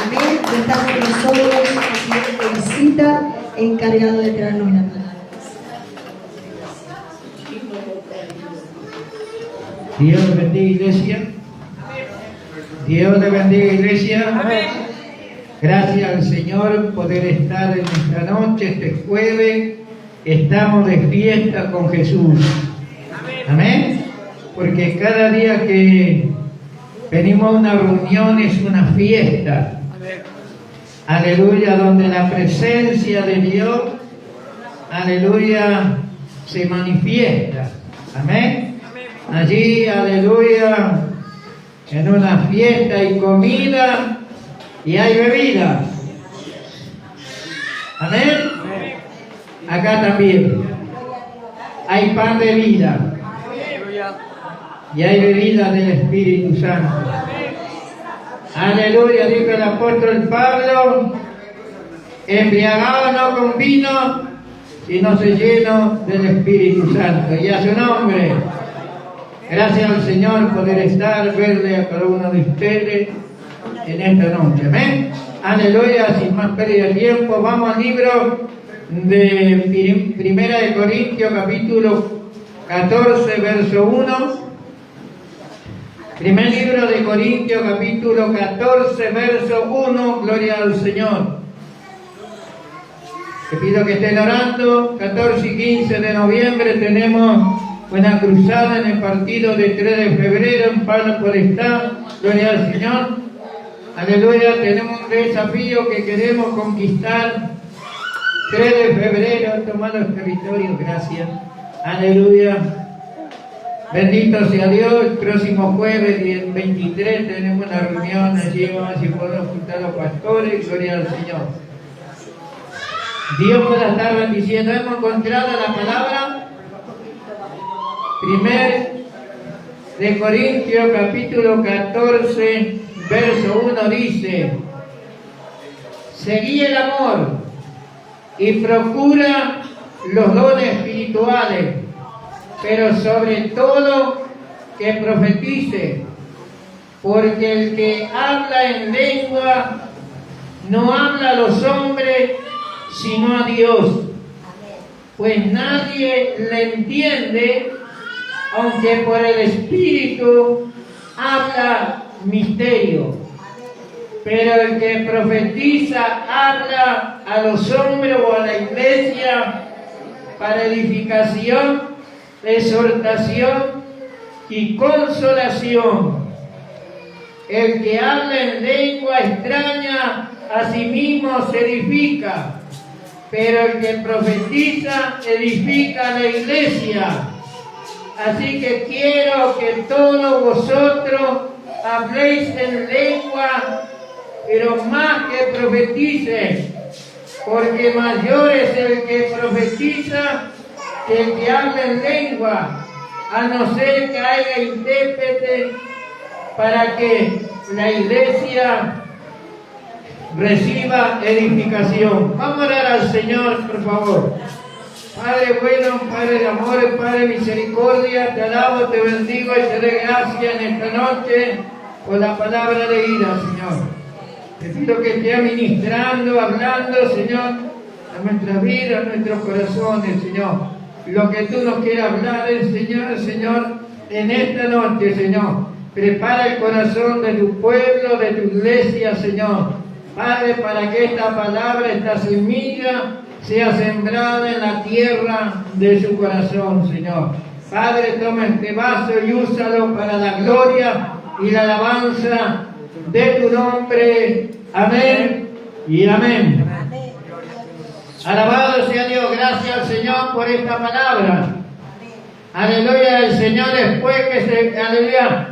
Amén. Y está con nosotros el de visita, encargado de traernos la palabra. Dios le bendiga, iglesia. Dios le bendiga, iglesia. Amén. Gracias al Señor poder estar en esta noche, este jueves. Estamos de fiesta con Jesús. Amén. Porque cada día que venimos a una reunión es una fiesta. Aleluya, donde la presencia de Dios, aleluya, se manifiesta. Amén. Allí, aleluya, en una fiesta hay comida y hay bebida. Amén. Acá también hay pan de vida y hay bebida del Espíritu Santo. Aleluya, dijo el apóstol Pablo, embriagado no con vino, sino se lleno del Espíritu Santo. Y a su nombre, gracias al Señor poder estar, verle a cada uno de ustedes en esta noche. Amén. Aleluya, sin más pérdida de tiempo, vamos al libro de Primera de Corintios, capítulo 14, verso 1. Primer libro de Corintios, capítulo 14, verso 1. Gloria al Señor. Te pido que estén orando. 14 y 15 de noviembre tenemos una cruzada en el partido de 3 de febrero en Palo por estar. Gloria al Señor. Aleluya. Tenemos un desafío que queremos conquistar. 3 de febrero, tomar los territorios. Gracias. Aleluya. Bendito sea Dios. El próximo jueves, el 23, tenemos una reunión allí. Vamos a ver si podemos juntar a los pastores. Gloria al Señor. Dios pueda estar bendiciendo. Hemos encontrado la palabra. Primer de Corintios, capítulo 14, verso 1 dice: seguí el amor y procura los dones espirituales, pero sobre todo que profetice, porque el que habla en lengua no habla a los hombres, sino a Dios, pues nadie le entiende, aunque por el Espíritu habla misterio. Pero el que profetiza habla a los hombres o a la iglesia para edificación, exhortación y consolación. El que habla en lengua extraña a sí mismo se edifica, pero el que profetiza edifica a la iglesia. Así que quiero que todos vosotros habléis en lengua, pero más que profetice, porque mayor es el que profetiza que el que habla en lengua, a no ser que haya intérprete, para que la iglesia reciba edificación. Vamos a orar al Señor, por favor. Padre bueno, Padre de amor, Padre de misericordia, te alabo, te bendigo y te doy gracias en esta noche por la palabra de vida, Señor. Te pido que esté ministrando, hablando, Señor, a nuestras vidas, a nuestros corazones, Señor. Lo que tú nos quieras hablar, Señor, en esta noche, Señor. Prepara el corazón de tu pueblo, de tu iglesia, Señor. Padre, para que esta palabra, esta semilla, sea sembrada en la tierra de su corazón, Señor. Padre, toma este vaso y úsalo para la gloria y la alabanza de tu nombre. Amén y amén. Alabado sea Dios. Gracias al Señor por esta palabra. Aleluya. El Señor después que aleluya,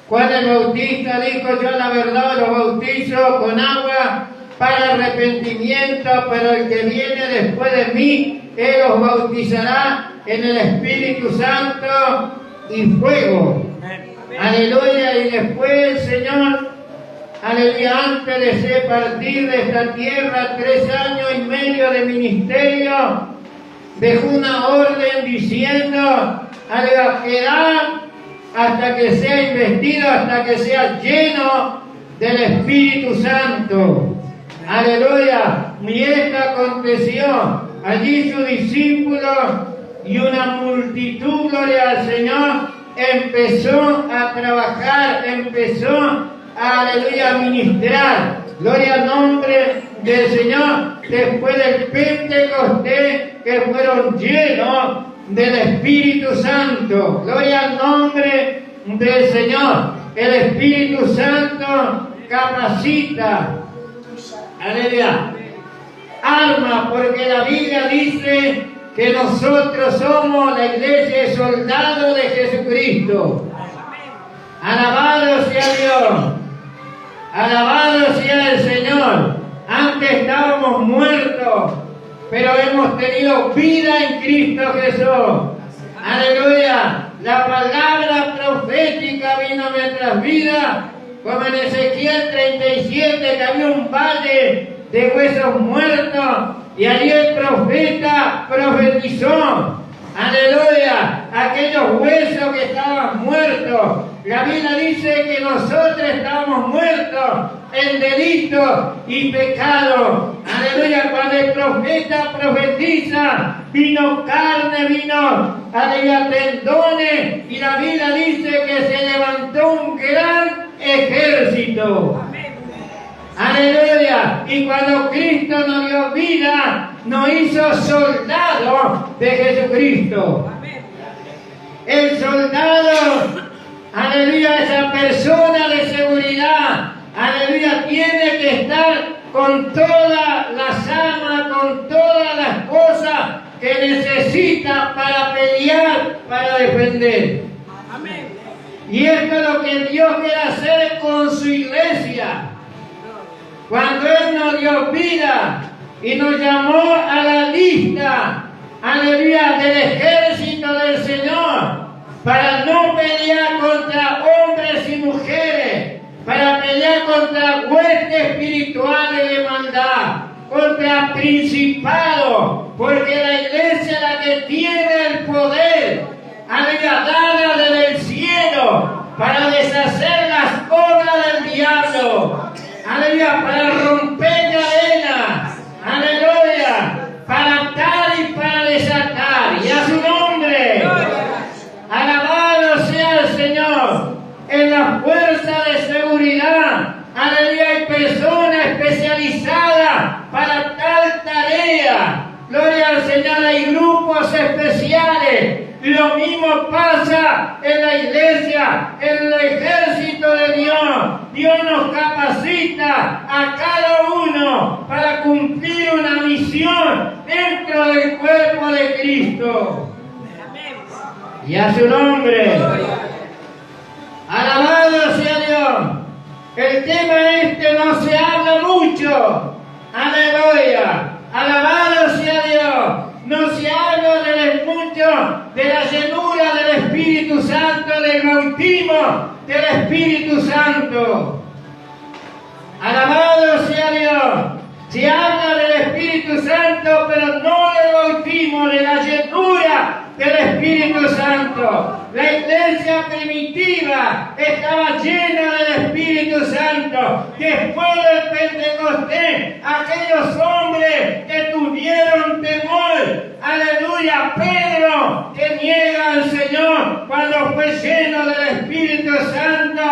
Juan el Bautista dijo: yo la verdad los bautizo con agua para arrepentimiento, pero el que viene después de mí, Él os bautizará en el Espíritu Santo y fuego. Aleluya. Y después, Señor, aleluya, antes de partir de esta tierra, 3 años y medio de ministerio, dejó una orden diciendo: aleluya, quedad hasta que sea investido, hasta que sea lleno del Espíritu Santo. Aleluya. Y esto aconteció. Allí sus discípulos y una multitud, gloria al Señor, empezó a trabajar, empezó aleluya, a ministrar. Gloria al nombre del Señor. Después del Pentecostés, que fueron llenos del Espíritu Santo. Gloria al nombre del Señor. El Espíritu Santo capacita. Aleluya. Arma, porque la Biblia dice que nosotros somos la iglesia de soldados de Jesucristo. Alabado sea Dios. Alabado sea el Señor. Antes estábamos muertos, pero hemos tenido vida en Cristo Jesús. Aleluya. La palabra profética vino a nuestras vidas, como en Ezequiel 37, que había un valle de huesos muertos, y allí el profeta profetizó. Aleluya, aquellos huesos que estaban muertos. La Biblia dice que nosotros estábamos muertos en delitos y pecados. Aleluya, cuando el profeta profetiza, vino carne, vino, aleluya, tendones, y la Biblia dice que se levantó un gran ejército. Aleluya. Y cuando Cristo nos dio vida, nos hizo soldados de Jesucristo. El soldado, aleluya, esa persona de seguridad, aleluya, tiene que estar con todas las armas, con todas las cosas que necesita para pelear, para defender. Y esto es lo que Dios quiere hacer con su iglesia. Cuando Él nos dio vida y nos llamó a la lista, aleluya, del ejército del Señor, para no pelear contra hombres y mujeres, para pelear contra huestes espirituales de maldad, contra principados, porque la iglesia es la que tiene el poder, aleluya, dada desde el cielo, para deshacer las obras del diablo. Aleluya, para romper cadenas, aleluya, para atar y para desatar, y a su nombre, alabado sea el Señor. En la fuerza de seguridad, aleluya, hay personas especializadas para tal tarea. Gloria al Señor, hay grupos especiales. Lo mismo pasa en la iglesia, en el ejército de Dios. Dios nos capacita a cada uno para cumplir una misión dentro del cuerpo de Cristo. Y a su nombre. Alabado sea Dios. El tema este no se habla mucho. Aleluya. Alabado sea Dios. No se habla mucho de la llenura del Espíritu Santo, del bautismo del Espíritu Santo. Alabado sea Dios. Se habla del Espíritu Santo, pero no del bautismo, de la llenura del Espíritu Santo. La iglesia primitiva estaba llena del Espíritu Santo. Después del Pentecostés, aquellos hombres que tuvieron temor, aleluya, Pedro, que niega al Señor cuando fue lleno del Espíritu Santo,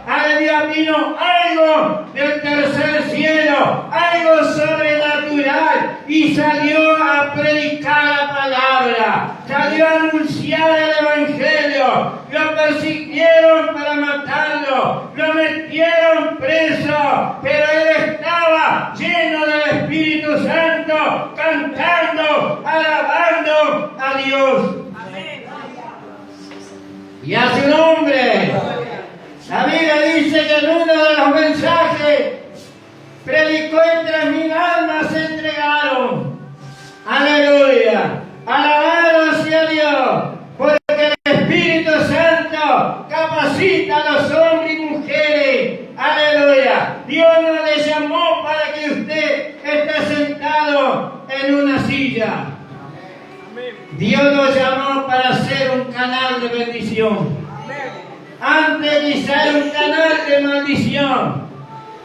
aleluya, vino algo del tercer cielo, algo sobrenatural, y salió a predicar la palabra, salió a anunciar el Evangelio. Lo persiguieron para matarlo, lo metieron preso, pero él estaba lleno del Espíritu Santo, cantando, alabando a Dios. Y a su nombre. La Biblia dice que en uno de los mensajes predicó y 3,000 almas se entregaron. Aleluya. Alabado sea Dios. Porque el Espíritu Santo capacita a los hombres y mujeres. Aleluya. Dios no le llamó para que usted esté sentado en una silla. Dios nos llamó para ser un canal de bendición. Antes de ser un canal de maldición.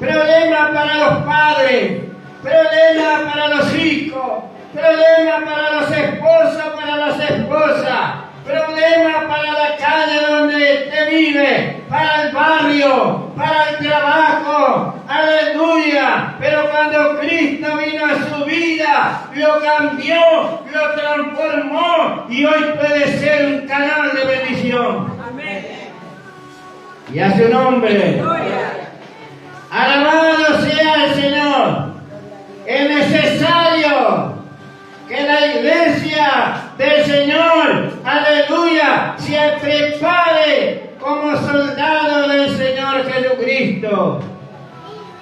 Problemas para los padres, problemas para los hijos, problemas para los esposos, para las esposas, problemas para la calle donde te vive, para el barrio, para el trabajo, aleluya. Pero cuando Cristo vino a su vida, lo cambió, lo transformó y hoy puede ser un canal de bendición. Amén. Y a su nombre. Alabado sea el Señor. Es necesario que la iglesia del Señor, aleluya, se prepare como soldado del Señor Jesucristo.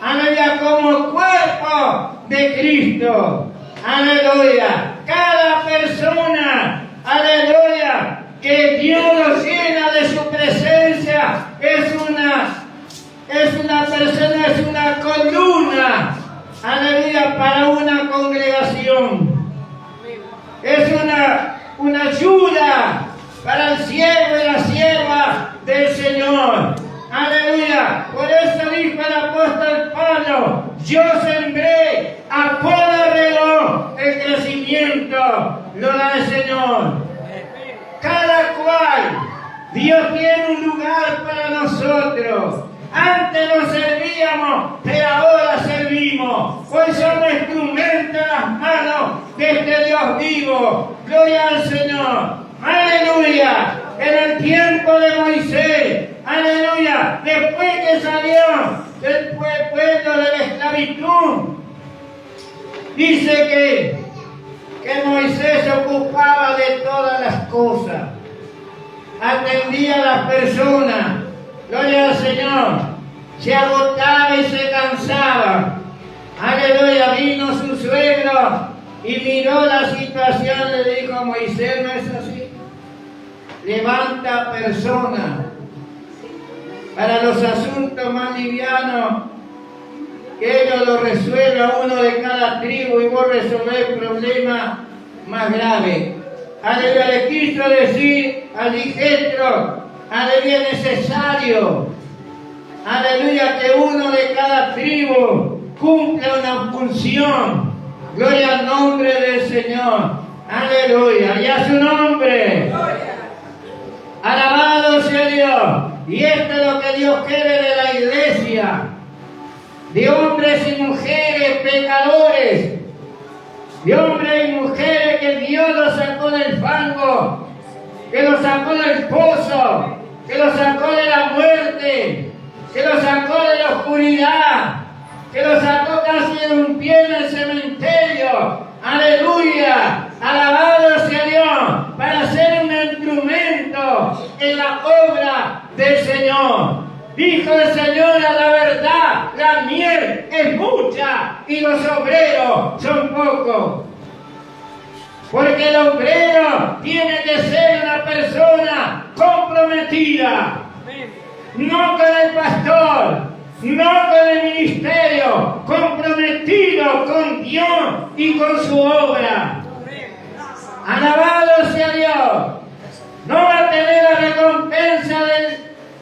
Aleluya, como cuerpo de Cristo. Aleluya. Cada persona, aleluya, que Dios los llena de su presencia, es una persona, es una columna, aleluya, para una congregación. Es una ayuda para el siervo y la sierva del Señor. Aleluya. Por eso dijo el apóstol Pablo: yo sembré, Apolo regó, el crecimiento lo da el Señor. Cada cual, Dios tiene un lugar para nosotros. Antes no servíamos, pero ahora servimos. Hoy somos instrumentos en las manos de este Dios vivo. Gloria al Señor. Aleluya. En el tiempo de Moisés, aleluya, después que salió del pueblo de la esclavitud, dice que Moisés se ocupaba de todas las cosas, atendía a las personas. Gloria al Señor. Se agotaba y se cansaba. Aleluya. Vino su suegro y miró la situación. Le dijo: Moisés, no es así. Levanta personas para los asuntos más livianos, que ellos lo resuelvan, uno de cada tribu, y vos resolver problemas más graves. Aleluya. Le quiso decir allí Jetro: aleluya, necesario, aleluya, que uno de cada tribu cumpla una función. Gloria al nombre del Señor. Aleluya. Y a su nombre. Alabado sea Dios. Y esto es lo que Dios quiere de la iglesia, de hombres y mujeres pecadores, de hombres y mujeres que Dios los sacó del fango, que los sacó del pozo, que los sacó de la muerte, que los sacó de la oscuridad, que los sacó casi de un pie en el cementerio. Aleluya. Alabado sea Dios, para ser un instrumento en la obra del Señor. Dijo el Señor: a la verdad, la miel es mucha y los obreros son pocos. Porque el obrero tiene que ser una persona comprometida, no con el pastor, no con el ministerio, comprometido con Dios y con su obra. Alabado sea Dios. No va a tener la recompensa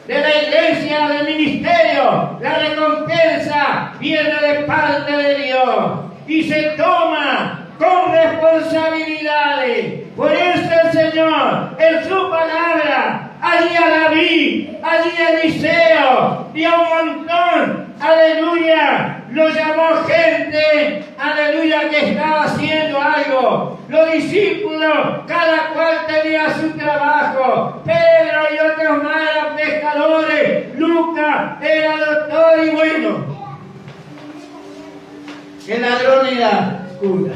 de la iglesia, del ministerio. La recompensa viene de parte de Dios y se toma con responsabilidades. Por eso el Señor, en su palabra, allí a David, allí a Eliseo y a un montón, aleluya, lo llamó gente, aleluya, que estaba haciendo algo. Los discípulos, cada cual tenía su trabajo. Pedro y otros más eran pescadores. Lucas era doctor y bueno. El ladrón era cura.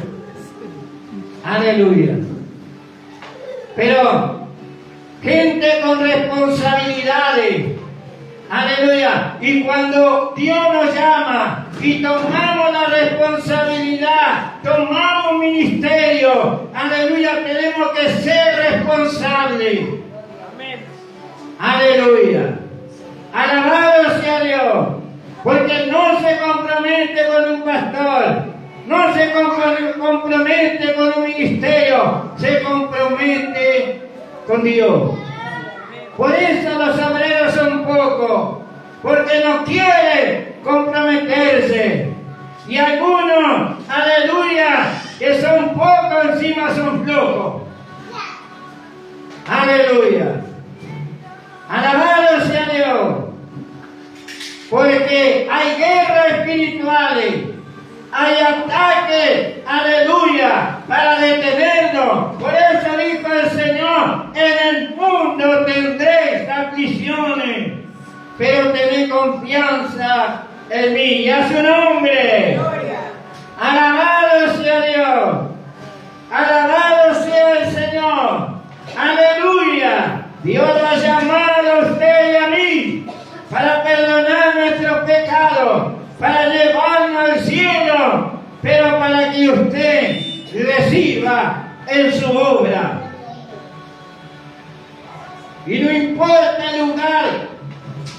Aleluya. Pero gente con responsabilidades. Aleluya. Y cuando Dios nos llama y tomamos la responsabilidad, tomamos un ministerio, aleluya, tenemos que ser responsables. Amén. Aleluya. Alabado sea Dios. Porque no se compromete con un pastor, no se compromete con un ministerio, se compromete con Dios. Por eso los obreros son pocos, porque no quiere comprometerse. Y algunos, aleluya, que son pocos, encima son flojos. Aleluya. Alabado sea Dios. Porque hay guerras espirituales, hay ataques, aleluya, para detenernos. Por eso dijo el Señor, en el mundo tendréis aflicciones, pero tened confianza en mí y a su nombre. Alabado sea Dios, alabado sea el Señor, aleluya. Dios lo ha llamado a usted y a mí para perdonar nuestros pecados, para llevarnos al cielo, pero para que usted reciba en su obra. Y no importa el lugar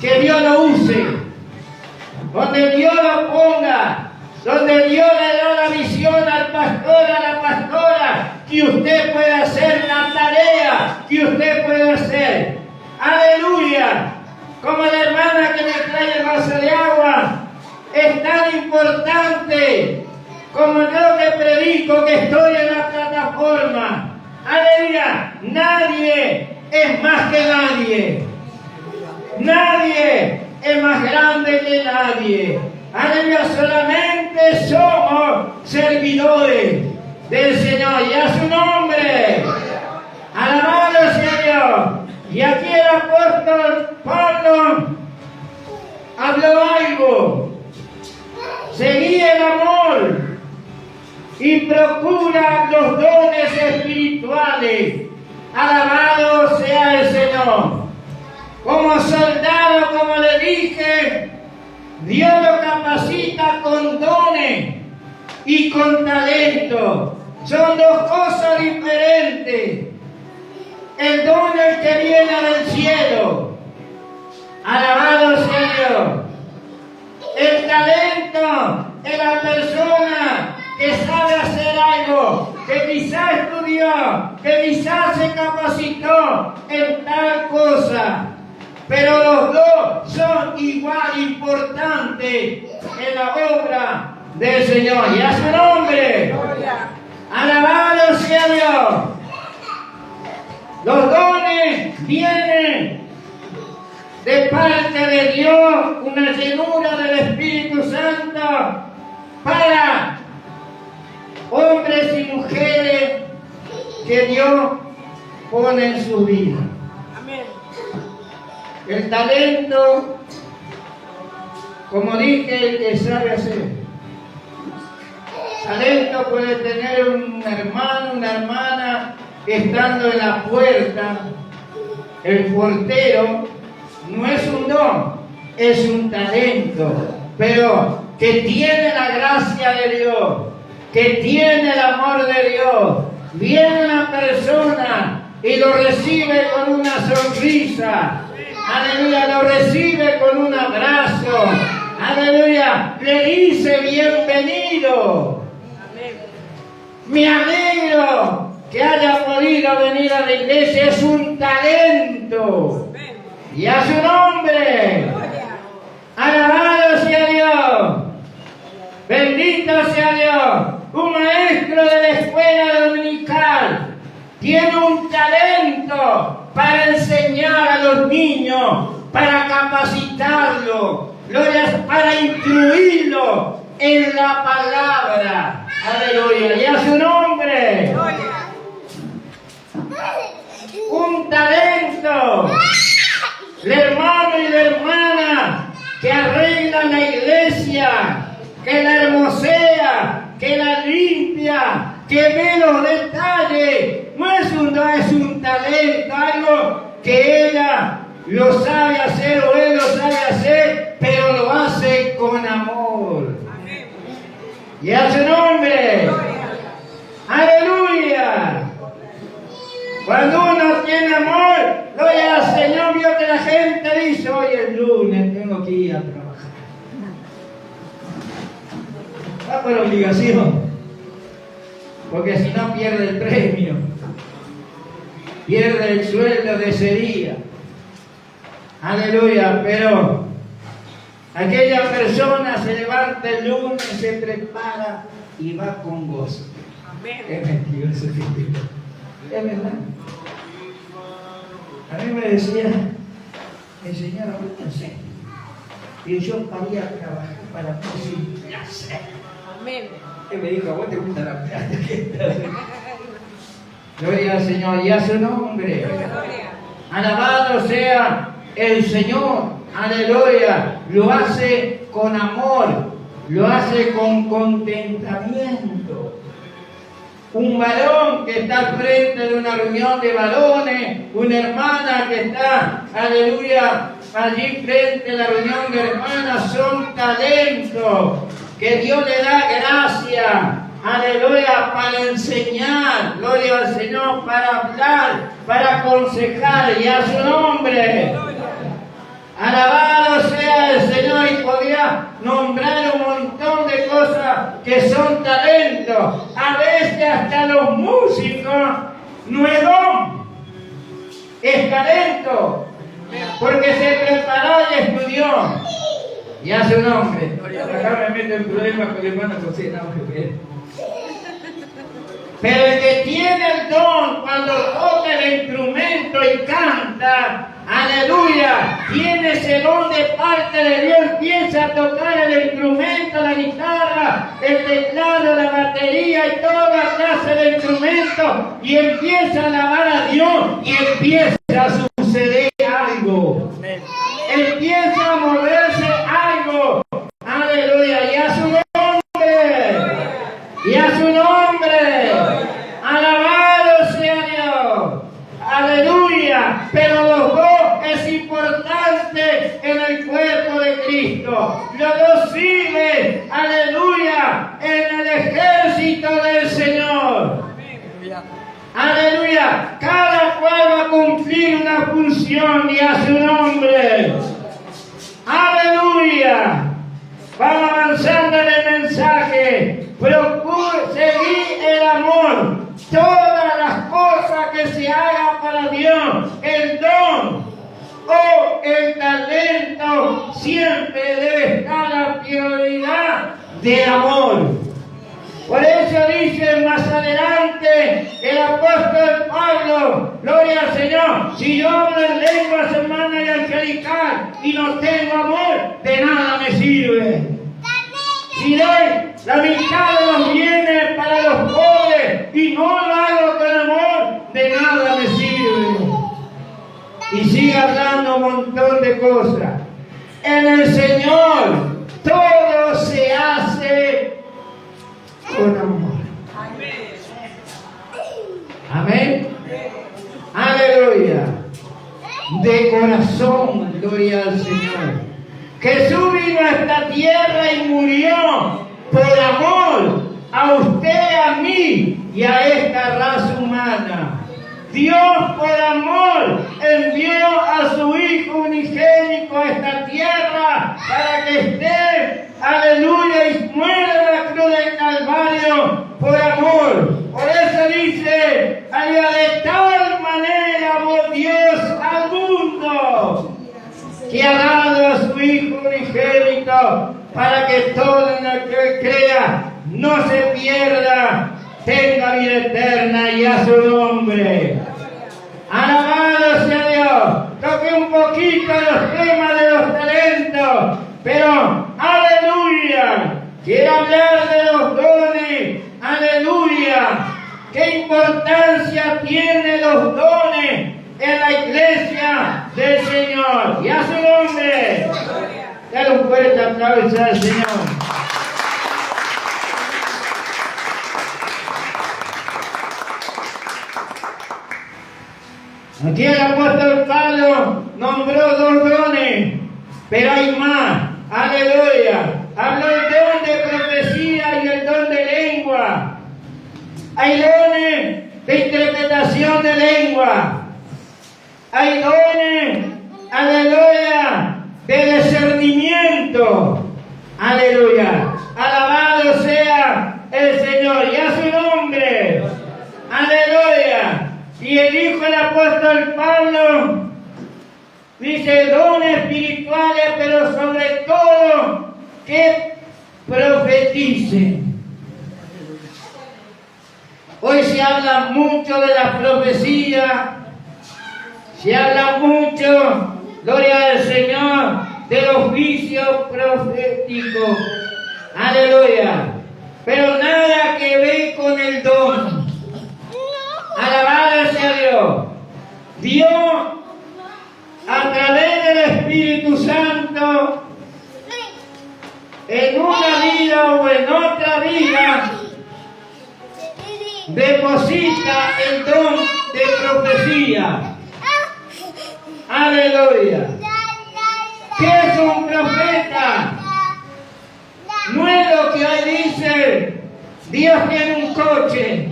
que Dios lo use, donde Dios lo ponga, donde Dios le da la visión al pastor, a la pastora, que usted pueda hacer la tarea que usted puede hacer. Aleluya. Como la hermana que me trae el vaso de agua, es tan importante como yo que predico, que estoy en la plataforma. Aleluya. Nadie es más que nadie. Nadie es más grande que nadie. Aleluya. Solamente somos servidores del Señor y a su nombre. Alabado sea Dios. Y aquí el apóstol Pablo habló algo. Seguí el amor y procura los dones espirituales. Alabado sea el Señor. Como soldado, como le dije, Dios lo capacita con dones y con talento. Son dos cosas diferentes. El don es el que viene del cielo. Alabado sea Dios. El talento es la persona que sabe hacer algo, que quizás estudió, que quizás se capacitó en tal cosa. Pero los dos son igual importantes en la obra del Señor. Y a su nombre. Alabado sea Dios. Los dones vienen de parte de Dios, una llenura del Espíritu Santo para hombres y mujeres que Dios pone en su vida. Amén. El talento, como dije, el que sabe hacer. Talento puede tener un hermano, una hermana, estando en la puerta, el portero. No es un don, es un talento, pero que tiene la gracia de Dios, que tiene el amor de Dios. Viene una persona y lo recibe con una sonrisa. Aleluya, lo recibe con un abrazo. Aleluya, le dice bienvenido. Me alegro que haya podido venir a la iglesia, es un talento. Y a su nombre. Alabado sea Dios. Bendito sea Dios. Un maestro de la escuela dominical tiene un talento para enseñar a los niños, para capacitarlos, para instruirlos en la palabra. Aleluya. Y a su nombre. Un talento. El hermano y la hermana que arreglan la iglesia, que la hermosea, que la limpia, que ve los detalles. No es un don, es un talento, algo que ella lo sabe hacer o él lo sabe hacer, pero lo hace con amor. Y a su nombre. Aleluya. Cuando uno tiene amor, gloria al Señor, vio que la gente dice, hoy es lunes, tengo que ir a trabajar. Va por obligación, porque si no pierde el premio, pierde el sueldo de ese día. Aleluya, pero Aquella persona se levanta el lunes, se prepara y va con gozo. Es mentiroso, es verdad. A mí me decía el Señor, acuérdense, y yo paría a trabajar para mí sin placer. Amén. Él me dijo, ¿a vos te gusta la plata? Gloria al Señor y a su nombre. Alabado sea el Señor. Aleluya. Lo hace con amor, lo hace con contentamiento. Un varón que está al frente de una reunión de varones, una hermana que está, aleluya, allí frente a la reunión de hermanas, son talentos que Dios le da gracia, aleluya, para enseñar, gloria al Señor, para hablar, para aconsejar, y a su nombre. Alabado sea el Señor, y podría nombrar un montón de cosas que son talentos. A veces hasta los músicos no es don, es talento, porque se preparó y estudió. Y a su nombre. Acá me meto en problemas con el hermano José. Pero el que tiene el don, cuando toca el instrumento y canta, aleluya, tiene ese don de parte de Dios, empieza a tocar el instrumento, la guitarra, el teclado, la batería y toda clase de instrumentos, y empieza a alabar a Dios y empieza a suceder algo. Empieza a moverse algo. Aleluya, y a su nombre. Y a su nombre. Alabado sea Dios. Aleluya. Pero los dos es importante en el cuerpo de Cristo. Los dos sirven, aleluya, en el ejército del Señor. Aleluya. Cada cual va a cumplir una función, y a su nombre. Aleluya. Vamos avanzando en el mensaje. Procure seguir el amor. Todas las cosas que se hagan para Dios, el don o el talento, siempre debe estar la prioridad del amor. Por eso dice más adelante el apóstol Pablo, gloria al Señor, si yo hablo en lenguas hermana y angelical y no tengo amor, de nada me sirve. Si doy la mitad de los bienes para los pobres y no lo hago con amor, de nada me sirve. Y sigue hablando un montón de cosas. En el Señor todo se hace con amor. Amén. Aleluya. De corazón, gloria al Señor. Jesús vino a esta tierra y murió por amor a usted, a mí y a esta raza humana. Dios por amor envió a su Hijo unigénito a esta tierra para que esté, aleluya, y muera en la cruz del Calvario por amor. Por eso dice, de tal manera amó Dios al mundo, que ha dado a su Hijo unigénito para que todo el que crea no se pierda, tenga vida eterna, y a su nombre. Alabado sea Dios. Toqué un poquito los temas de los talentos, pero aleluya, quiero hablar de los dones. Aleluya, qué importancia tienen los dones en la iglesia del Señor, y a su nombre. Dale un fuerte aplauso al Señor. Aquí el apóstol Pablo nombró dos dones, pero hay más. Aleluya. Habló el don de profecía y el don de lengua. Hay dones de interpretación de lengua. Hay dones, aleluya, de discernimiento. Aleluya. Alabado sea el Señor, y a su nombre. Aleluya. Y el Hijo del apóstol Pablo Dice dones espirituales, pero sobre todo que profeticen. Hoy se habla mucho de la profecía, se habla mucho, gloria al Señor, del oficio profético. Aleluya. Pero nada que ver con el don. Alabado sea Dios. Dios, a través del Espíritu Santo, en una vida o en otra vida, deposita el don de profecía. Aleluya. ¿Qué es un profeta? No es lo que hoy dice, Dios tiene un coche,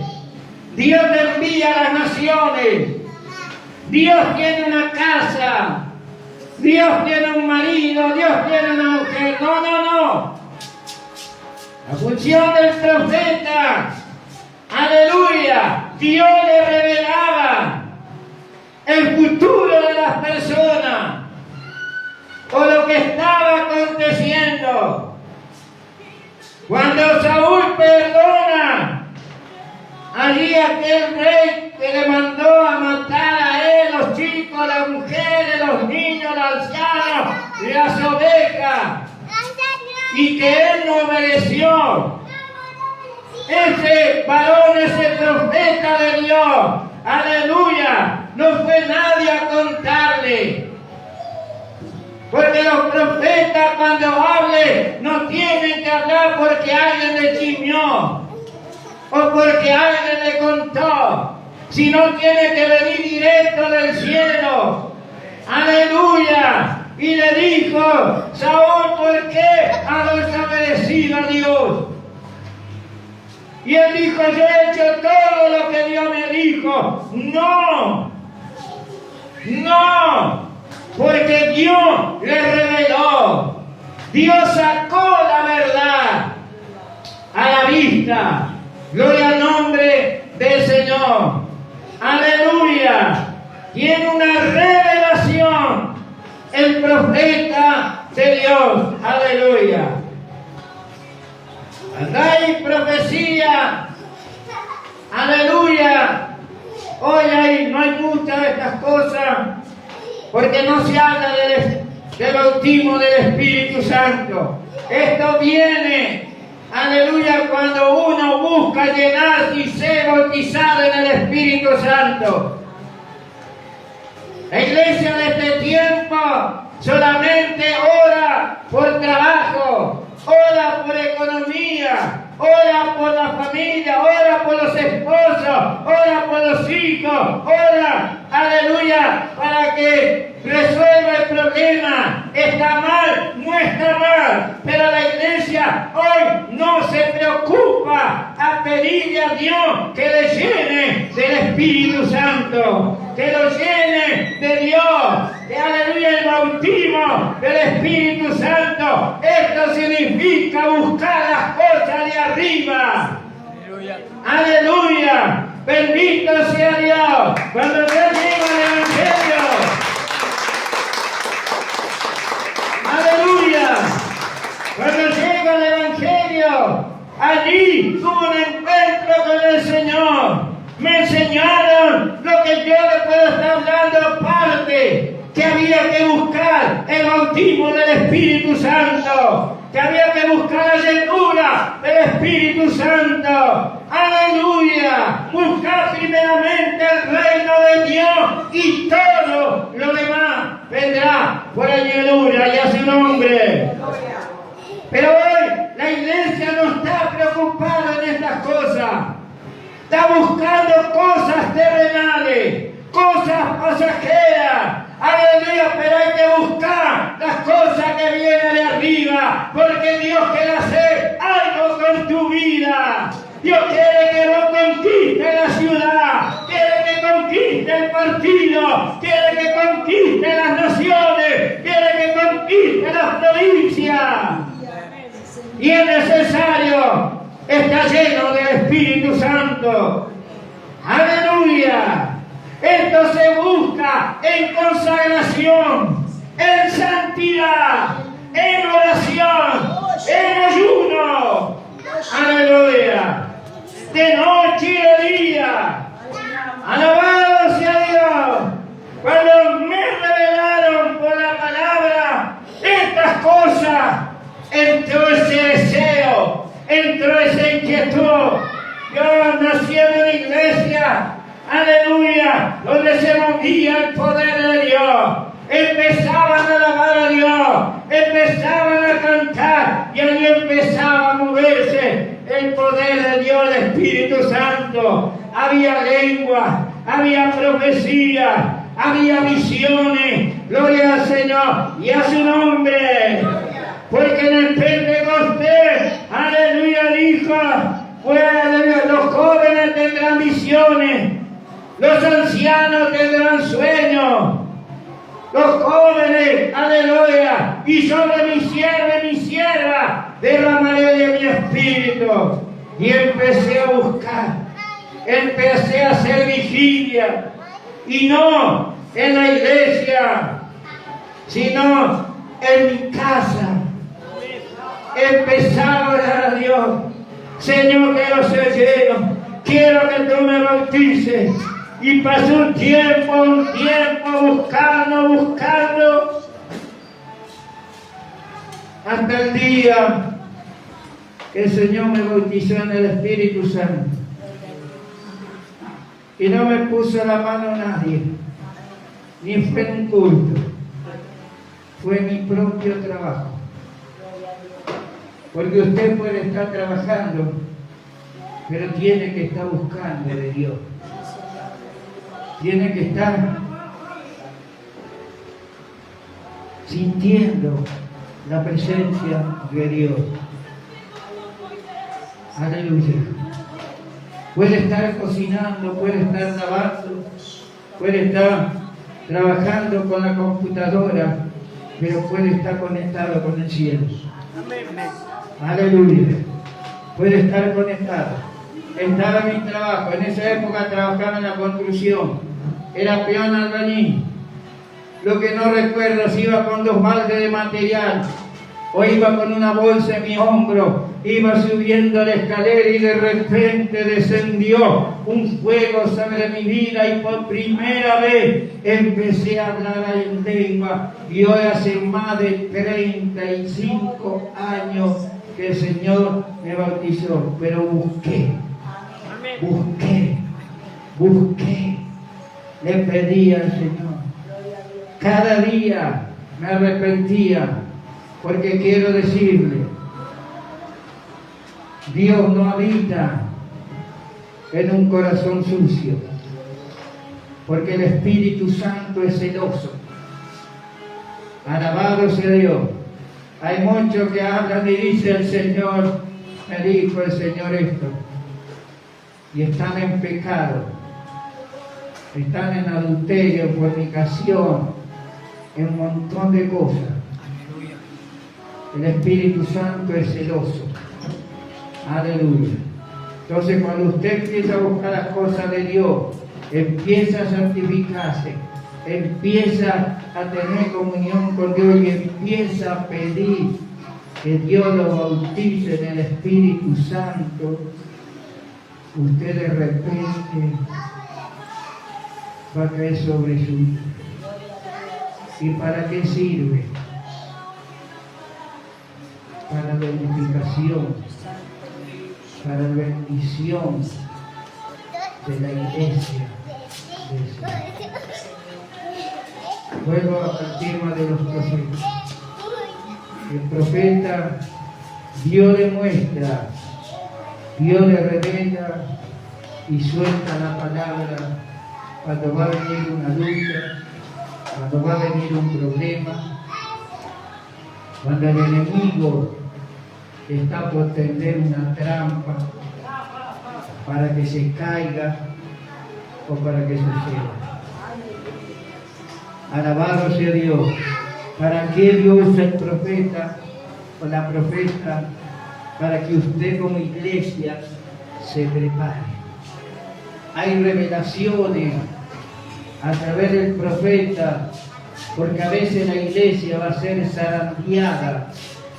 Dios te envía a las naciones, Dios tiene una casa, Dios tiene un marido, Dios tiene una mujer. No, no, no. La función del profeta, aleluya, Dios le revelaba el futuro de las personas o lo que estaba aconteciendo. Cuando Saúl perdona allí aquel rey que le mandó a matar a él, los chicos, las mujeres, los niños, los ancianos, las ovejas, y que él no obedeció, ese varón, ese profeta de Dios, aleluya, no fue nadie a contarle. Porque los profetas cuando hablen no tienen que hablar porque alguien le chismeó o porque alguien le contó, sino tiene que venir directo del cielo. Aleluya. Y le dijo, Saúl, ¿por qué has desobedecido a Dios? Y él dijo, yo he hecho todo lo que Dios me dijo. No, no. Porque Dios le reveló, Dios sacó la verdad a la vista. Gloria al nombre del Señor. Aleluya. Tiene una revelación el profeta de Dios. Aleluya. Hay profecía. Aleluya. Hoy no hay muchas de estas cosas. Porque no se habla del bautismo del Espíritu Santo. Esto viene, aleluya, cuando uno busca llenarse y ser bautizado en el Espíritu Santo. La iglesia de este tiempo solamente ora por trabajo, ora por economía, ora por la familia, ora por los esposos, ora por los hijos, ora, aleluya, para que resuelva el problema. Está mal, no está mal, pero la iglesia hoy no se preocupa a pedirle a Dios que le llene del Espíritu Santo, que lo llene de Dios, que aleluya, el bautismo del Espíritu Santo. Esto significa buscar las cosas de arriba. Aleluya, bendito sea Dios. Cuando Dios llega al Evangelio, aleluya, cuando llega al Evangelio, allí tuve un encuentro con el Señor. Me enseñaron lo que yo le puedo estar hablando aparte, que había que buscar el bautismo del Espíritu Santo, que había que buscar la llenura del Espíritu Santo. Aleluya. Buscar primeramente el reino de Dios y todo lo demás vendrá por añadidura y a su nombre. Pero hoy la iglesia no está preocupada en estas cosas. Está buscando cosas terrenales, cosas pasajeras. Aleluya, pero hay que buscar las cosas que vienen de arriba, porque Dios quiere hacer algo con tu vida. Dios quiere que no conquiste la ciudad, quiere que conquiste el partido, quiere que conquiste las naciones, quiere que conquiste las provincias. Y es necesario estar lleno del Espíritu Santo. Aleluya. Esto se busca en consagración. en santidad, en oración, en ayuno. Aleluya. De noche y de día. Alabado sea Dios. Cuando me revelaron por la palabra estas cosas, entró ese deseo, entró esa inquietud. Yo nací en una iglesia, aleluya, donde se movía el poder de Dios. Empezaban a alabar a Dios, empezaban a cantar y allí empezaba a moverse el poder de Dios, el Espíritu Santo. Había lengua, había profecía, había visiones, gloria al Señor y a su nombre. Porque en el Pentecostés, aleluya, dijo, los jóvenes tendrán visiones, los ancianos tendrán sueños, los jóvenes, aleluya, y sobre mi siervo y mi sierva derramaré de mi espíritu. Y empecé a buscar, empecé a hacer vigilia, y no en la iglesia, sino en mi casa. Empezaba a orar a Dios. Señor, quiero ser lleno, quiero que tú me bautices. Y pasó un tiempo buscando, hasta el día que el Señor me bautizó en el Espíritu Santo. Y no me puso la mano a nadie, ni fue en un culto, fue mi propio trabajo. Porque usted puede estar trabajando, pero tiene que estar buscando de Dios. Tiene que estar sintiendo la presencia de Dios. Aleluya. Puede estar cocinando, puede estar lavando, puede estar trabajando con la computadora, pero puede estar conectado con el cielo. Aleluya. Puede estar conectado. Estaba en mi trabajo. En esa época trabajaba en la construcción. Era peón albañil. Lo que no recuerdo si iba con 2 baldes de material o iba con una bolsa en mi hombro. Iba subiendo la escalera y de repente descendió un fuego sobre mi vida y por primera vez empecé a hablar en lengua. Y hoy hace más de 35 años que el Señor me bautizó, pero busqué, le pedí al Señor. Cada día me arrepentía, porque quiero decirle, Dios no habita en un corazón sucio, porque el Espíritu Santo es celoso. Alabado sea Dios. Hay muchos que hablan y dicen, el Señor, me dijo el Señor esto, y están en pecado, están en adulterio, fornicación, en un montón de cosas. El Espíritu Santo es celoso. Aleluya. Entonces, cuando usted empieza a buscar las cosas de Dios, empieza a santificarse, empieza a tener comunión con Dios y empieza a pedir que Dios lo bautice en el Espíritu Santo, usted de repente va a caer sobre su vida. ¿Y para qué sirve? Para la edificación, para la bendición de la iglesia del Señor. Vuelvo al tema de los profetas. El profeta, Dios le muestra, Dios le revela y suelta la palabra cuando va a venir una lucha, cuando va a venir un problema, cuando el enemigo está por tender una trampa para que se caiga o para que suceda. Alabado sea Dios. ¿Para qué Dios usa el profeta o la profeta? Para que usted como iglesia se prepare. Hay revelaciones a través del profeta porque a veces la iglesia va a ser zarandeada,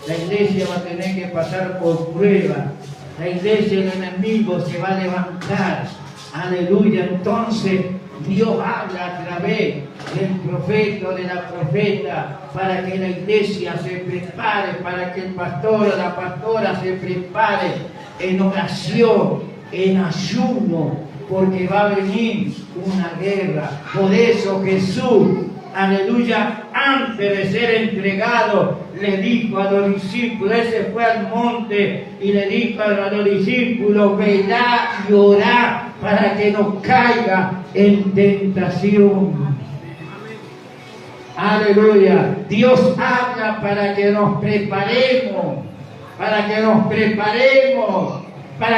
la iglesia va a tener que pasar por pruebas, la iglesia, el enemigo se va a levantar, aleluya. Entonces Dios habla a través del profeta o de la profeta para que la iglesia se prepare, para que el pastor o la pastora se prepare en oración, en ayuno, porque va a venir una guerra. Por eso Jesús, aleluya, antes de ser entregado, le dijo a los discípulos, él se fue al monte y le dijo a los discípulos, velad y orad para que no caiga en tentación. Aleluya. Dios habla para que nos preparemos, para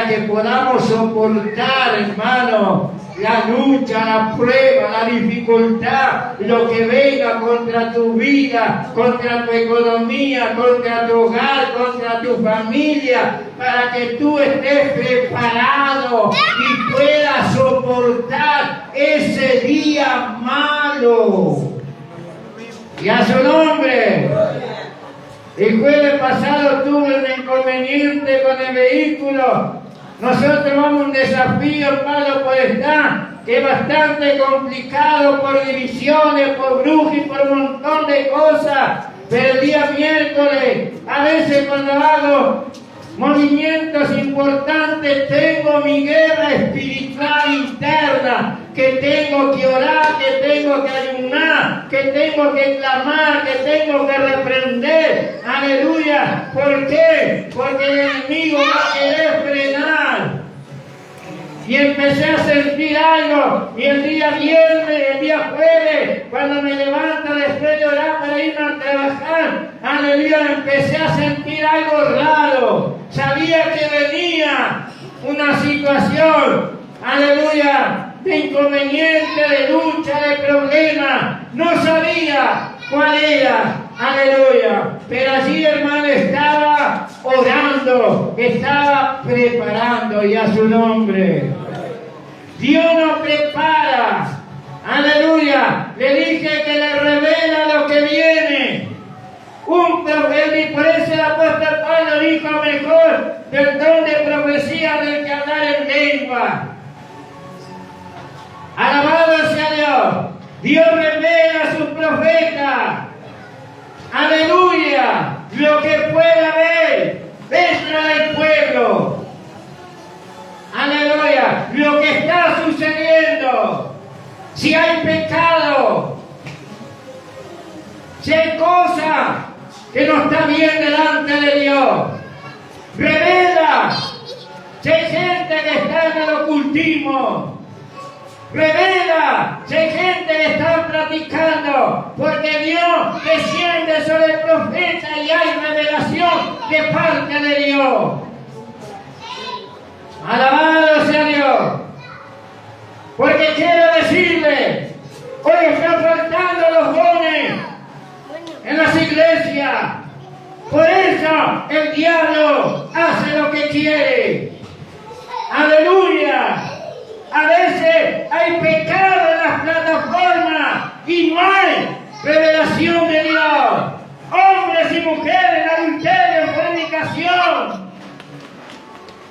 que podamos soportar, hermano, la lucha, la prueba, la dificultad, lo que venga contra tu vida, contra tu economía, contra tu hogar, contra tu familia, para que tú estés preparado y puedas soportar ese día malo. Y a su nombre. El jueves pasado tuve un inconveniente con el vehículo. Nosotros vamos a un desafío, hermano, por estar, que es bastante complicado por divisiones, por brujas y por un montón de cosas. Pero el día miércoles, a veces cuando hago movimientos importantes, tengo mi guerra espiritual interna, que tengo que orar, que tengo que ayunar, que tengo que clamar, que tengo que reprender. Aleluya. ¿Por qué? Porque el enemigo va a querer frenar. Y empecé a sentir algo, y el día viernes, el día jueves, cuando me levanto después de orar para irme a trabajar, aleluya, empecé a sentir algo raro. Sabía que venía una situación, aleluya, de inconveniente, de lucha, de problema. No sabía cuál era, aleluya. Pero allí, hermano, estaba orando, estaba preparando, y a su nombre. Dios nos prepara, aleluya. Le dije que le revela lo que viene. Un profeta, y por eso el apóstol Pablo dijo mejor del don de profecía del que hablar en lengua. Alabado sea Dios. Dios revela a sus profetas, aleluya, lo que pueda haber dentro del pueblo, aleluya, lo que está sucediendo. Si hay pecado, si hay cosas que no están bien delante de Dios, revela. Si hay gente que está en el ocultismo, revela. Si hay gente que está practicando, porque Dios desciende sobre el profeta y hay revelación de parte de Dios. Alabado sea Dios. Porque quiero decirle, hoy están faltando los dones en las iglesias. Por eso el diablo hace lo que quiere. Aleluya. A veces hay pecado en las plataformas y no hay revelación de Dios. Hombres y mujeres en adulterio, en fornicación,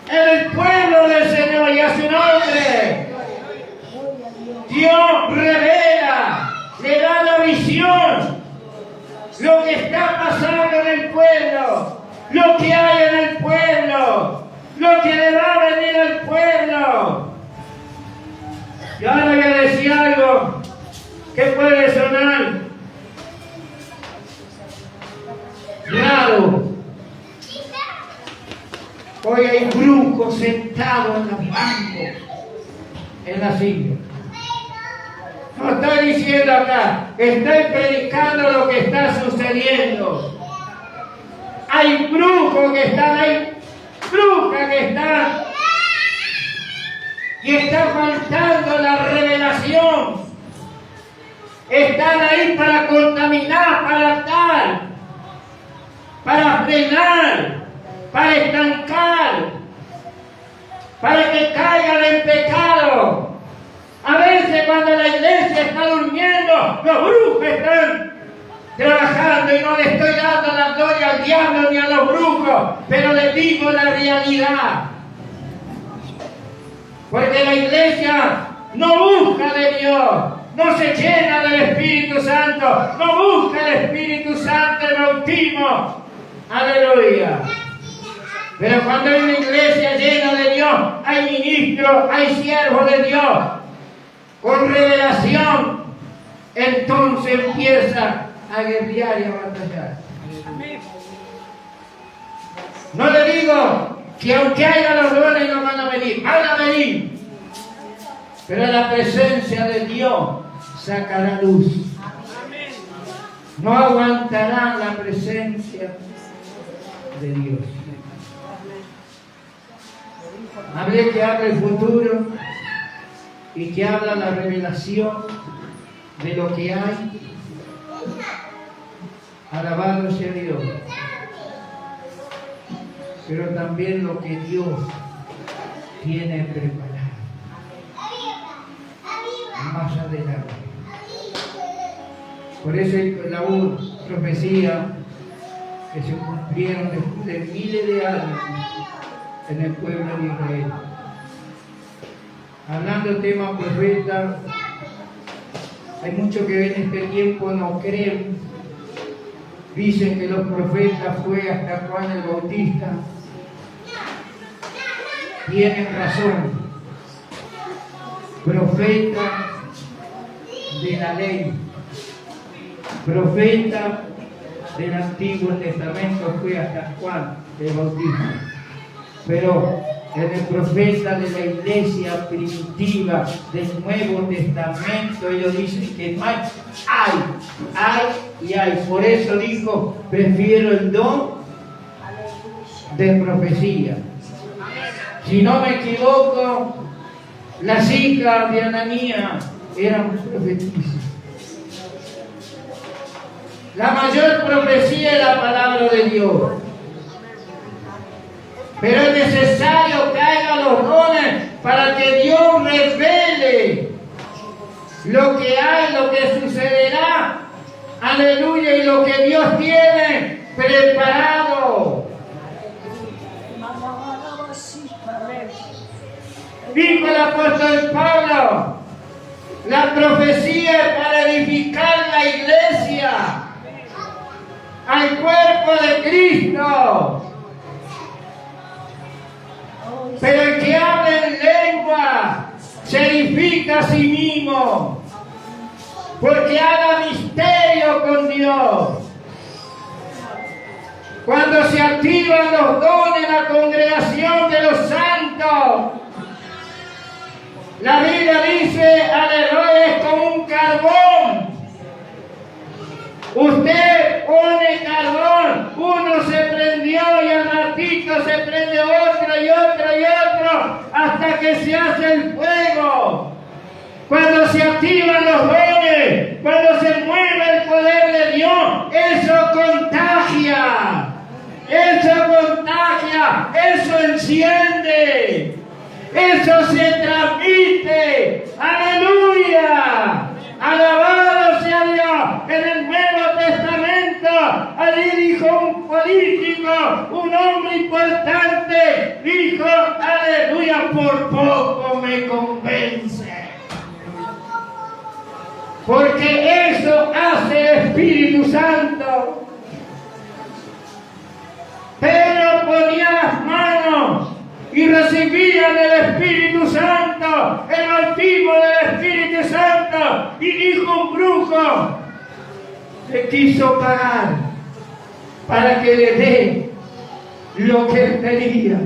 en el pueblo del Señor, y a su nombre. Dios revela, le da la visión, lo que está pasando en el pueblo, lo que hay en el pueblo, lo que le va a venir al pueblo. Y ahora voy a decir algo que puede sonar raro. Hoy hay brujos sentados en los bancos, en la silla. No estoy diciendo acá, estoy predicando lo que está sucediendo. Hay brujos que están ahí, brujas que están, y está faltando la revelación. Están ahí para contaminar, para atar, para frenar, para estancar, para que caigan en pecado. A veces cuando la iglesia está durmiendo, los brujos están trabajando y no le estoy dando la gloria al diablo ni a los brujos, pero le digo la realidad. Porque la iglesia no busca de Dios, no se llena del Espíritu Santo, no busca el Espíritu Santo, el bautismo. Aleluya. Pero cuando hay una iglesia llena de Dios, hay ministros, hay siervos de Dios, con revelación, entonces empieza a guerrear y a batallar. No le digo que aunque haya los dones no van a venir, pero la presencia de Dios sacará luz. No aguantarán la presencia de Dios. Hablé que habla el futuro y que habla la revelación de lo que hay. Alabado sea Dios. Pero también lo que Dios tiene preparado más adelante. Por eso la profecía que se cumplieron después de miles de años en el pueblo de Israel. Hablando tema profeta, hay muchos que en este tiempo no creen. Dicen que los profetas fue hasta Juan el Bautista. Tienen razón. Profeta de la ley, profeta del Antiguo Testamento fue hasta Juan el Bautista. Pero en el profeta de la iglesia primitiva del Nuevo Testamento, ellos dicen que hay y hay. Por eso dijo, prefiero el don de profecía. Si no me equivoco, las hijas de Ananías eran profetisas. La mayor profecía es la palabra de Dios. Pero es necesario que haya los dones para que Dios revele lo que hay, lo que sucederá. Aleluya, y lo que Dios tiene preparado. Dijo el apóstol Pablo, la profecía es para edificar la iglesia, al cuerpo de Cristo. Pero el que habla en lengua se edifica a sí mismo, porque haga misterio con Dios. Cuando se activan los dones en la congregación de los santos, la Biblia dice, aleluya, es como un carbón. Usted pone carbón, uno se prendió y al ratito se prende otro y otro y otro, hasta que se hace el fuego. Cuando se activan los dones, cuando se mueve el poder de Dios, eso contagia, eso enciende. Eso se transmite. ¡Aleluya! Alabado sea Dios. En el Nuevo Testamento, allí dijo un político, un hombre importante, dijo, aleluya, por poco me convence. Porque eso hace el Espíritu Santo. Pedro ponía las manos y recibían el Espíritu Santo, el bautismo del Espíritu Santo, y dijo un brujo, le quiso pagar para que le dé lo que él pedía,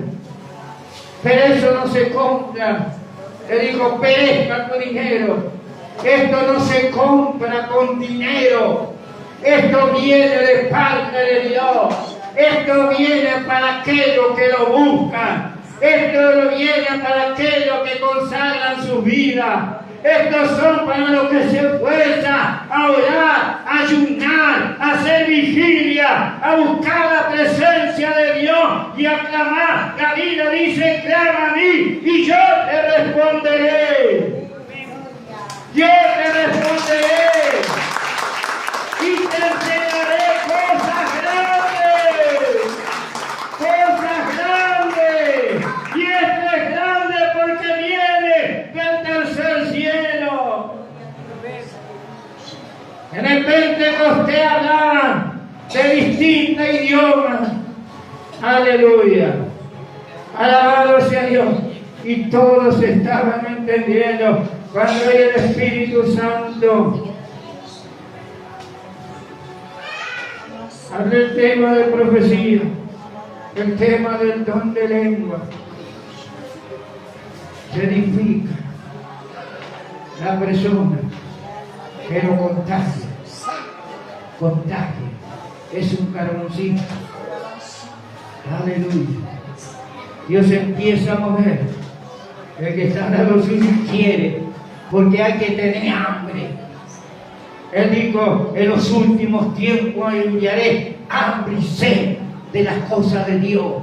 pero eso no se compra. Le dijo, perezca tu dinero, esto no se compra con dinero, esto viene de parte de Dios, esto viene para aquellos que lo buscan. Esto viene para aquellos que consagran su vida. Estos son para los que se esfuerzan a orar, a ayunar, a hacer vigilia, a buscar la presencia de Dios y a clamar. La Biblia dice, clama a mí y yo te responderé. Yo te responderé y te enseñaré Pentecostés hablaban de distintos idiomas. Aleluya. Alabado sea Dios. Y todos estaban entendiendo cuando hay el Espíritu Santo. Habla el tema de profecía, el tema del don de lengua. Se edifica la persona, pero contagia. Es un carboncito. Aleluya. Dios empieza a mover. El que está a los suyos quiere, porque hay que tener hambre. Él dijo, en los últimos tiempos enviaré hambre y sed de las cosas de Dios.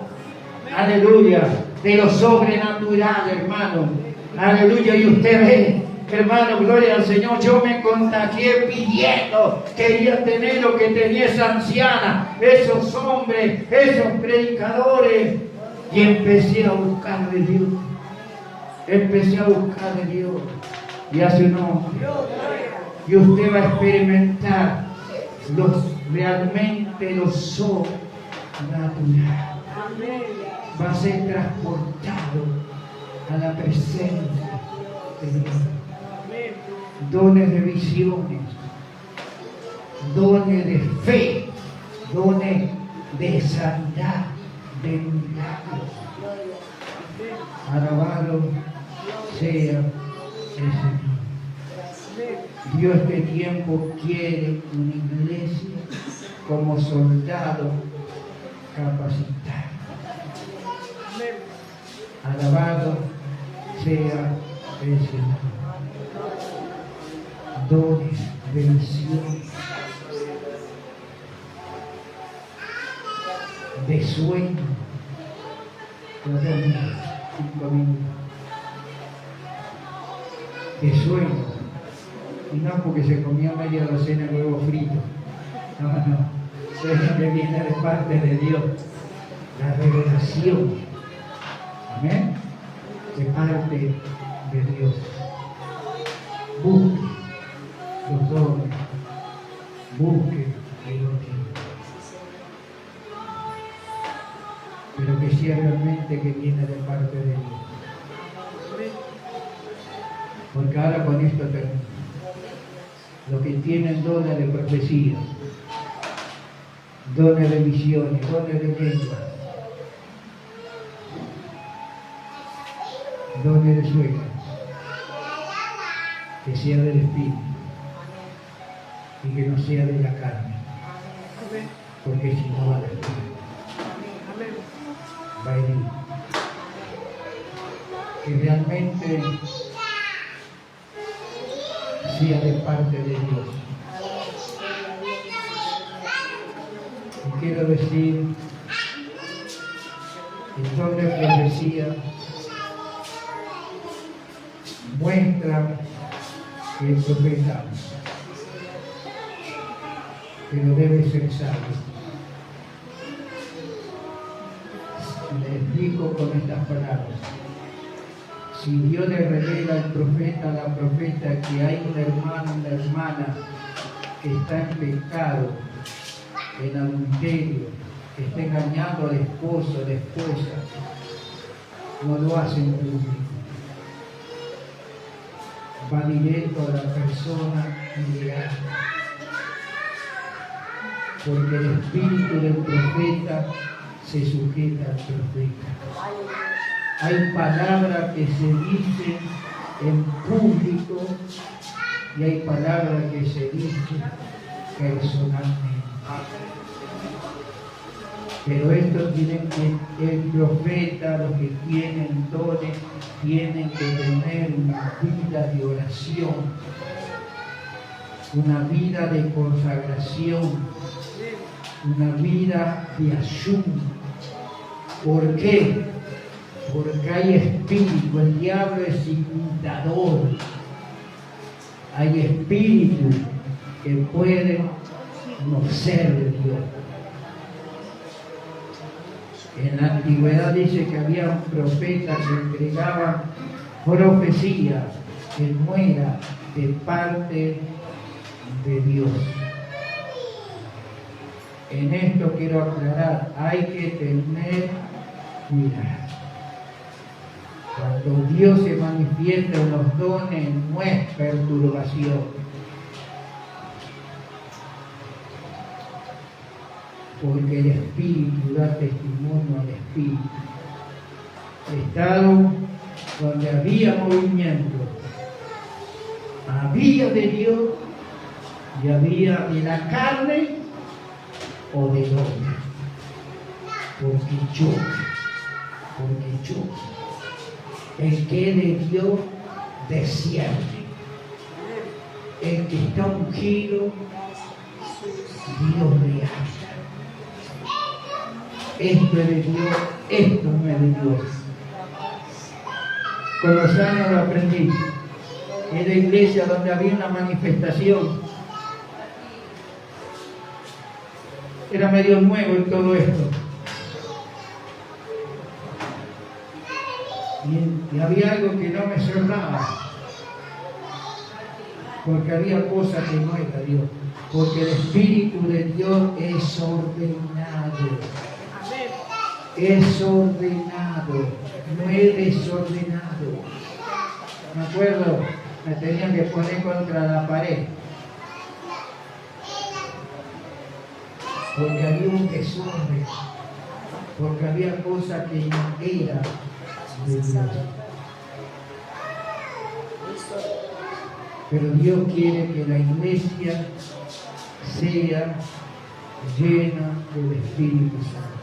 Aleluya. De lo sobrenatural, hermano. Aleluya. Y usted ve, hermano, gloria al Señor. Yo me contagié pidiendo, quería tener lo que tenía esa anciana, esos hombres, esos predicadores. Y empecé a buscar de Dios. Y hace un hombre. Y usted va a experimentar realmente lo sobrenatural. Va a ser transportado a la presencia de Dios. Dones de visiones, dones de fe, dones de sanidad, de milagros. Alabado sea el Señor. Dios este tiempo quiere una iglesia como soldado capacitado. Alabado sea el Señor. Dones de visión, de sueño. 5 minutos. De sueño. Y no porque se comía media docena de huevos fritos. No. Sueño que viene de parte de Dios. La revelación. Amén. De parte de Dios. Busque los dones. Busque el origen. Pero que sea realmente que viene de parte de Dios. Porque ahora con esto termino. Los que tienen dones de profecía, dones de visiones, dones de lengua, dones de sueño, que sea del Espíritu y que no sea de la carne, porque si no va a destruir, va a herir. Que realmente sea de parte de Dios. Y quiero decir, el don de profecía muestra que el profeta, pero debe ser sabio. Le explico con estas palabras. Si Dios le revela al profeta, a la profeta, que hay un hermano, una hermana que está en pecado, en adulterio, que está engañando al esposo, a la esposa, no lo hace en público. Va directo a la persona y le habla. Porque el espíritu del profeta se sujeta al profeta. Hay palabras que se dicen en público y hay palabras que se dicen personalmente. Pero esto tienen que, el profeta, los que tienen dones, tienen que tener una vida de oración, una vida de consagración, una vida de ayuno. ¿Por qué? Porque hay espíritu, el diablo es imitador. Hay espíritus que pueden no ser de Dios. En la antigüedad dice que había un profeta que entregaba profecía que no era de parte de Dios. en esto quiero aclarar, hay que tener cuidado. Cuando Dios se manifiesta en los dones, no es perturbación. Porque el Espíritu da testimonio al Espíritu. Estado donde había movimiento, había de Dios y había de la carne o del hombre. Porque choca. El que es de Dios desciende. El que está ungido, Dios le habla. Esto es de Dios, esto no es de Dios. Con los años lo aprendí. En la iglesia donde había una manifestación, era medio nuevo en todo esto. Y había algo que no me cerraba, porque había cosas que no era Dios, porque el Espíritu de Dios es ordenado, no es desordenado. Me acuerdo, me tenían que poner contra la pared, porque había un desorden, porque había cosas que no eran de Dios. Pero Dios quiere que la iglesia sea llena del Espíritu Santo,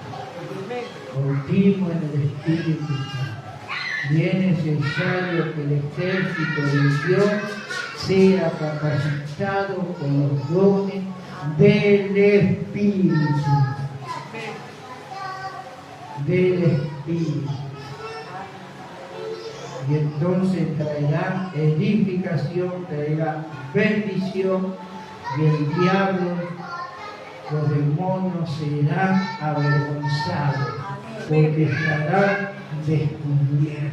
continua en el Espíritu Santo. Y es necesario que el ejército de Dios sea capacitado con los dones del Espíritu. Del Espíritu. Y entonces traerá edificación, traerá bendición, y el diablo, los demonios serán avergonzados, porque estarán descubiertos.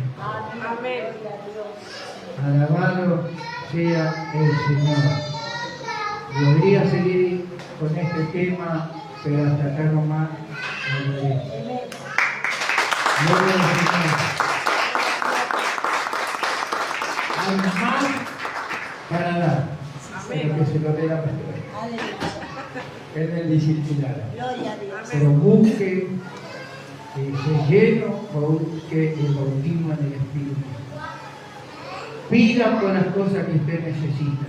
Alabado sea el Señor. Podría seguir con este tema, pero hasta acá nomás lo veré. Gloria al Señor. Hay más para dar, pero que se lo dé la pastora. En el disciplinario. Pero busque se lleno, busque el bautismo en el Espíritu. Pida por las cosas que usted necesita,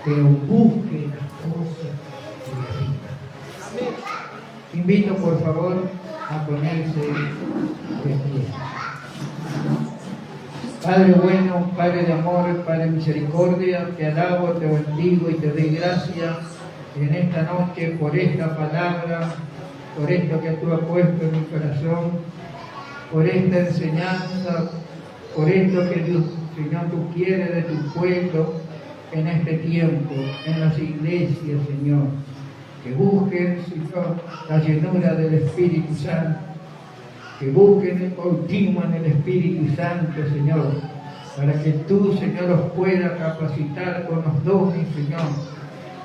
pero busque las cosas que necesita. Invito por favor a ponerse de pie. Padre bueno, Padre de amor, Padre de misericordia, te alabo, te bendigo y te doy gracias en esta noche por esta palabra, por esto que tú has puesto en mi corazón, por esta enseñanza, por esto que Dios, Señor, tú quieres de tu pueblo en este tiempo, en las iglesias, Señor, que busquen, Señor, la llenura del Espíritu Santo, que busquen el bautismo en el Espíritu Santo, Señor, para que tú, Señor, los puedas capacitar con los dones, Señor,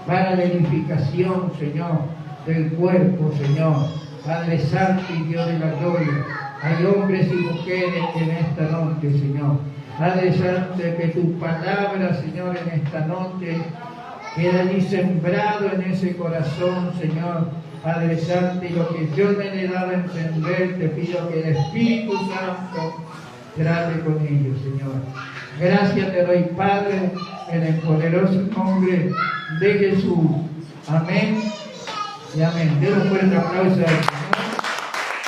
para la edificación, Señor, del cuerpo, Señor. Padre Santo y Dios de la gloria, hay hombres y mujeres en esta noche, Señor. Padre Santo, que tu palabra, Señor, en esta noche quede allí sembrado en ese corazón, Señor. Padre Santo, y lo que yo me he dado a entender, te pido que el Espíritu Santo trate con ellos, Señor. Gracias te doy, Padre, en el poderoso nombre de Jesús. Amén y amén. Denle un fuerte aplauso al Señor.